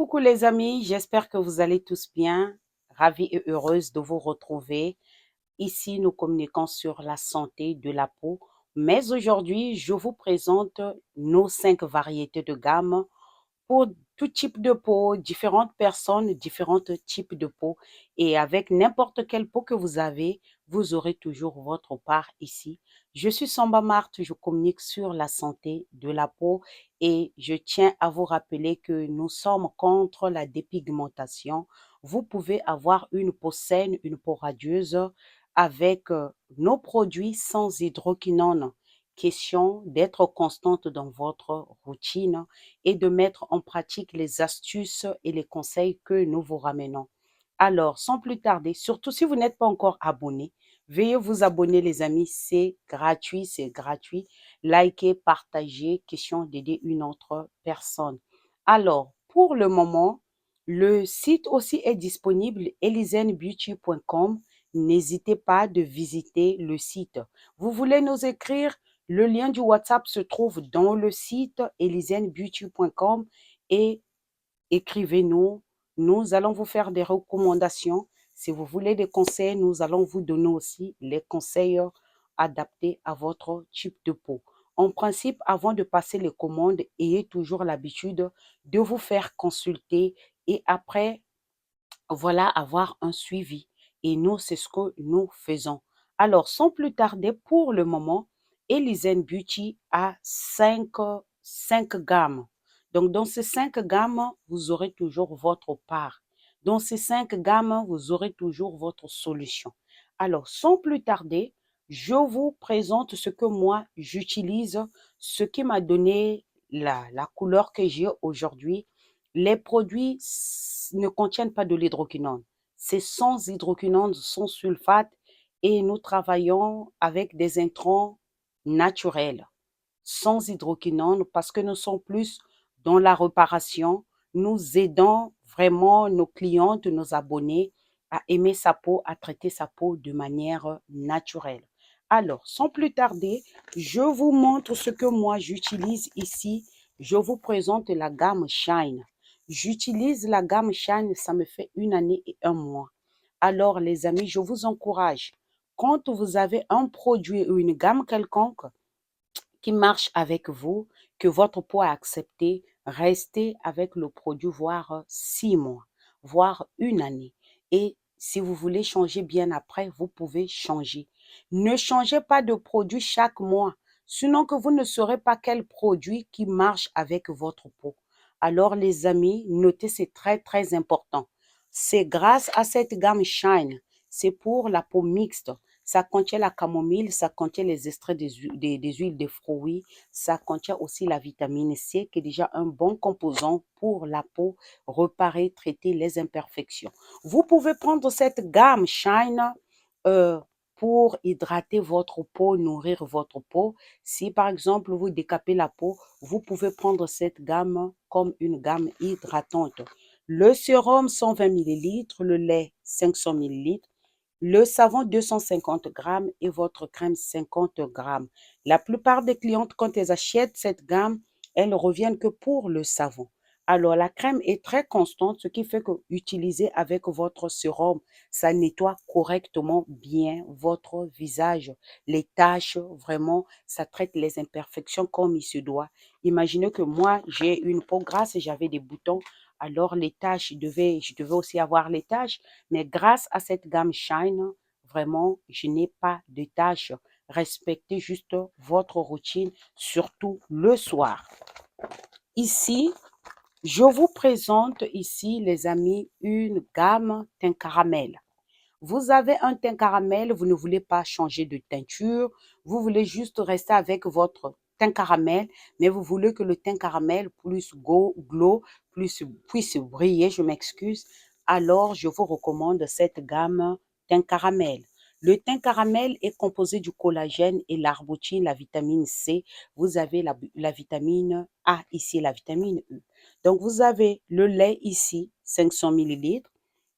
Coucou les amis, j'espère que vous allez tous bien. Ravie et heureuse de vous retrouver. Ici, nous communiquons sur la santé de la peau, mais aujourd'hui, je vous présente nos 5 variétés de gamme pour tout type de peau, différentes personnes, différents types de peau. Et avec n'importe quelle peau que vous avez, vous aurez toujours votre part ici. Je suis Samba Marthe, je communique sur la santé de la peau et je tiens à vous rappeler que nous sommes contre la dépigmentation. Vous pouvez avoir une peau saine, une peau radieuse avec nos produits sans hydroquinone. Question d'être constante dans votre routine et de mettre en pratique les astuces et les conseils que nous vous ramenons. Alors, sans plus tarder, surtout si vous n'êtes pas encore abonné, veuillez vous abonner les amis, c'est gratuit, c'est gratuit. Likez, partagez, question d'aider une autre personne. Alors, pour le moment, le site aussi est disponible, elisenbeauty.com. N'hésitez pas de visiter le site. Vous voulez nous écrire? Le lien du WhatsApp se trouve dans le site elisenbeauty.com et écrivez-nous. Nous allons vous faire des recommandations. Si vous voulez des conseils, nous allons vous donner aussi les conseils adaptés à votre type de peau. En principe, avant de passer les commandes, ayez toujours l'habitude de vous faire consulter et après, voilà, avoir un suivi. Et nous, c'est ce que nous faisons. Alors, sans plus tarder, pour le moment, Elisen Beauty a cinq gammes. Donc, dans ces 5 gammes, vous aurez toujours votre part. Dans ces 5 gammes, vous aurez toujours votre solution. Alors, sans plus tarder, je vous présente ce que moi, j'utilise, ce qui m'a donné la couleur que j'ai aujourd'hui. Les produits ne contiennent pas de l'hydroquinone. C'est sans hydroquinone, sans sulfate et nous travaillons avec des intrants naturels, sans hydroquinone parce que nous sommes plus dans la réparation. Nous aidons vraiment nos clientes, nos abonnés à aimer sa peau, à traiter sa peau de manière naturelle. Alors, sans plus tarder, je vous montre ce que moi j'utilise ici. Je vous présente la gamme Shine. J'utilise la gamme Shine, ça me fait 1 année et 1 mois. Alors, les amis, je vous encourage, quand vous avez un produit ou une gamme quelconque qui marche avec vous, que votre peau a accepté, restez avec le produit, voire 6 mois, voire 1 année. Et si vous voulez changer bien après, vous pouvez changer. Ne changez pas de produit chaque mois, sinon que vous ne saurez pas quel produit qui marche avec votre peau. Alors les amis, notez, c'est très très important. C'est grâce à cette gamme Shine, c'est pour la peau mixte. Ça contient la camomille, ça contient les extraits des huiles de fruits, ça contient aussi la vitamine C qui est déjà un bon composant pour la peau, réparer, traiter les imperfections. Vous pouvez prendre cette gamme Shine euh, pour hydrater votre peau, nourrir votre peau. Si par exemple vous décapez la peau, vous pouvez prendre cette gamme comme une gamme hydratante. Le sérum 120 millilitres, le lait 500 millilitres, le savon 250 grammes et votre crème 50 grammes. La plupart des clientes, quand elles achètent cette gamme, elles ne reviennent que pour le savon. Alors, la crème est très constante, ce qui fait que utiliser avec votre sérum, ça nettoie correctement bien votre visage. Les taches, vraiment, ça traite les imperfections comme il se doit. Imaginez que moi, j'ai une peau grasse et j'avais des boutons. Alors, les taches, je devais aussi avoir les taches. Mais grâce à cette gamme Shine, vraiment, je n'ai pas de tâches. Respectez juste votre routine, surtout le soir. Ici, je vous présente ici, les amis, une gamme teint caramel. Vous avez un teint caramel, vous ne voulez pas changer de teinture, vous voulez juste rester avec votre teint caramel, mais vous voulez que le teint caramel plus glow, plus puisse briller, je m'excuse. Alors, je vous recommande cette gamme teint caramel. Le teint caramel est composé du collagène et l'arbutine, la vitamine C. Vous avez la vitamine A ici, la vitamine E. Donc, vous avez le lait ici, 500 millilitres,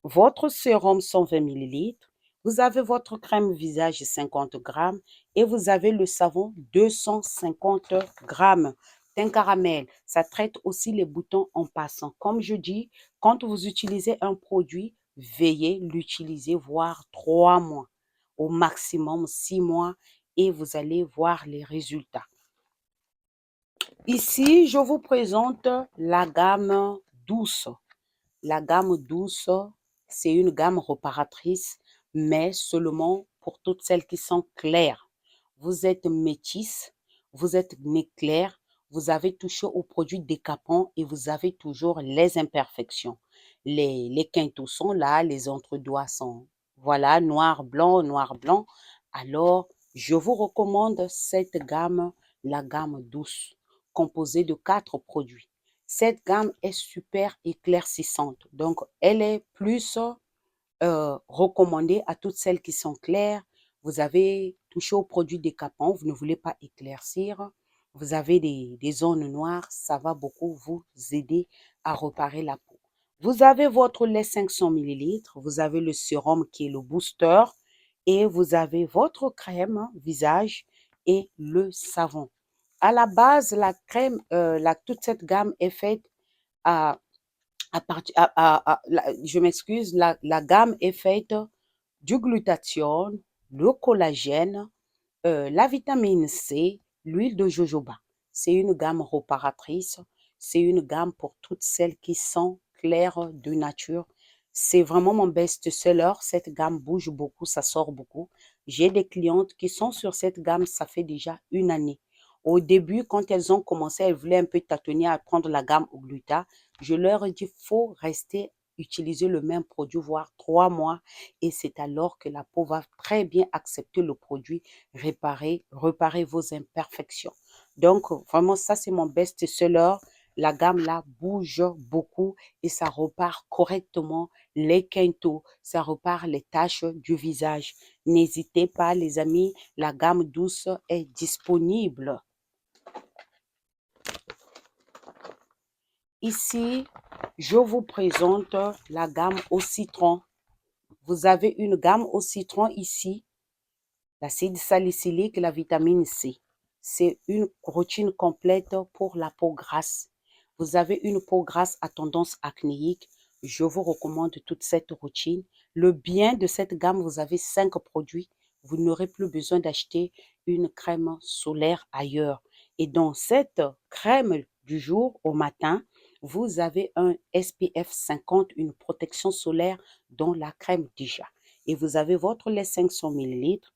votre sérum 120 millilitres, vous avez votre crème visage 50 grammes et vous avez le savon 250 grammes. teint caramel, ça traite aussi les boutons en passant. Comme je dis, quand vous utilisez un produit, veillez l'utiliser, voire 3 mois, au maximum 6 mois, et vous allez voir les résultats. Ici, je vous présente la gamme douce. La gamme douce, c'est une gamme réparatrice, mais seulement pour toutes celles qui sont claires. Vous êtes métisse, vous êtes nez clair, vous avez touché aux produits décapants et vous avez toujours les imperfections. Les quintaux sont là, les entre-doigts sont, voilà, noir, blanc, noir, blanc. Alors, je vous recommande cette gamme, la gamme douce, composée de 4 produits. Cette gamme est super éclaircissante. Donc, elle est plus recommandée à toutes celles qui sont claires. Vous avez touché aux produits décapants, vous ne voulez pas éclaircir. Vous avez des zones noires, ça va beaucoup vous aider à réparer la peau. Vous avez votre lait 500 millilitres, vous avez le sérum qui est le booster et vous avez votre crème visage et le savon. À la base, la crème, toute cette gamme est faite à, je m'excuse, la gamme est faite du glutathione, le collagène, la vitamine C, l'huile de jojoba. C'est une gamme réparatrice. C'est une gamme pour toutes celles qui sont claires de nature. C'est vraiment mon best-seller. Cette gamme bouge beaucoup, ça sort beaucoup. J'ai des clientes qui sont sur cette gamme, ça fait déjà une année. Au début, quand elles ont commencé, elles voulaient un peu tâtonner à prendre la gamme au gluta. Je leur ai dit, faut rester utiliser le même produit, voire 3 mois. Et c'est alors que la peau va très bien accepter le produit, réparer vos imperfections. Donc, vraiment, ça, c'est mon best-seller. La gamme là bouge beaucoup et ça repart correctement les quintaux, ça repart les taches du visage. N'hésitez pas, les amis, la gamme douce est disponible. Ici, je vous présente la gamme au citron. Vous avez une gamme au citron ici, l'acide salicylique et la vitamine C. C'est une routine complète pour la peau grasse. Vous avez une peau grasse à tendance acnéique. Je vous recommande toute cette routine. Le bien de cette gamme, vous avez 5 produits. Vous n'aurez plus besoin d'acheter une crème solaire ailleurs. Et dans cette crème du jour au matin, vous avez un SPF 50, une protection solaire dans la crème déjà. Et vous avez votre lait 500 millilitres,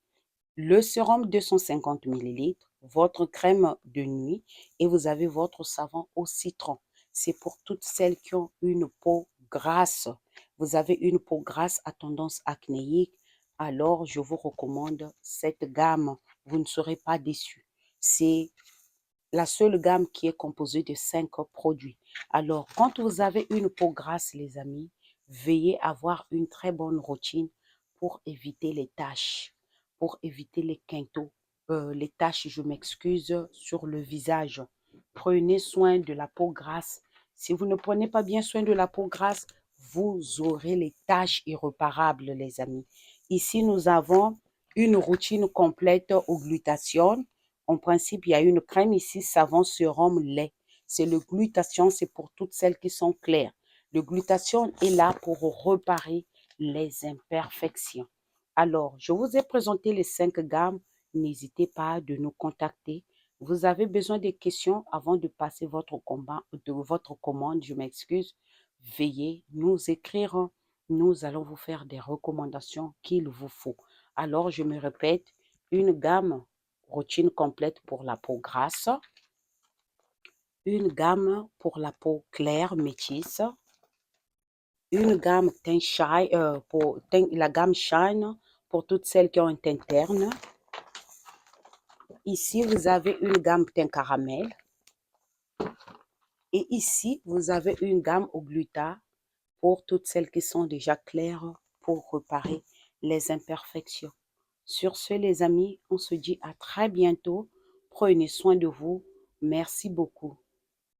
le sérum 250 millilitres, votre crème de nuit et vous avez votre savon au citron. C'est pour toutes celles qui ont une peau grasse. Vous avez une peau grasse à tendance acnéique, alors je vous recommande cette gamme. Vous ne serez pas déçus. C'est la seule gamme qui est composée de 5 produits. Alors, quand vous avez une peau grasse, les amis, veillez à avoir une très bonne routine pour éviter les taches, pour éviter les quintaux, les taches, je m'excuse, sur le visage. Prenez soin de la peau grasse. Si vous ne prenez pas bien soin de la peau grasse, vous aurez les taches irréparables, les amis. Ici, nous avons une routine complète au glutathione. En principe, il y a une crème ici, savon, sérum, lait. C'est le glutathione, c'est pour toutes celles qui sont claires. Le glutathione est là pour réparer les imperfections. Alors, je vous ai présenté les 5 gammes. N'hésitez pas de nous contacter. Vous avez besoin de questions avant de passer votre commande, je m'excuse. Veuillez nous écrire. Nous allons vous faire des recommandations qu'il vous faut. Alors, je me répète, une gamme routine complète pour la peau grasse, une gamme pour la peau claire métisse, une gamme teint shine, la gamme shine pour toutes celles qui ont un teint terne. Ici, vous avez une gamme teint caramel. Et ici, vous avez une gamme au gluta pour toutes celles qui sont déjà claires pour réparer les imperfections. Sur ce, les amis, on se dit à très bientôt. Prenez soin de vous. Merci beaucoup.